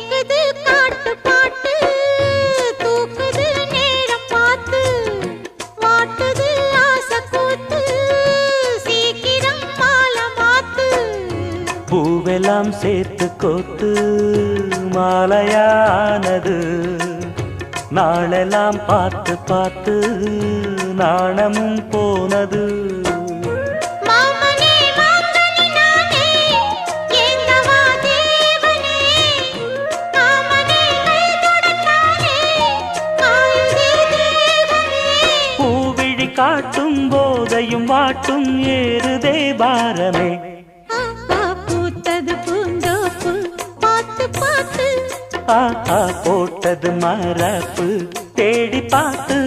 கேக்குது காட்டு பாட்டு தூக்குது நேரம் பார்த்து வாட்டுது ஆசை கூத்து சீக்கிரம் மாலை மாத்து பூவெல்லாம் சேர்த்து கோத்து மாலையானது நாளெல்லாம் பார்த்து பார்த்து நாணமும் போனது பூவிழி காட்டும் போதையும் வாட்டும் ஏறுதே பாரமே பூத்தது பூந்தோப்பு பார்த்து பார்த்து ஆஹா போட்டது மரப்பு தேடி பார்த்து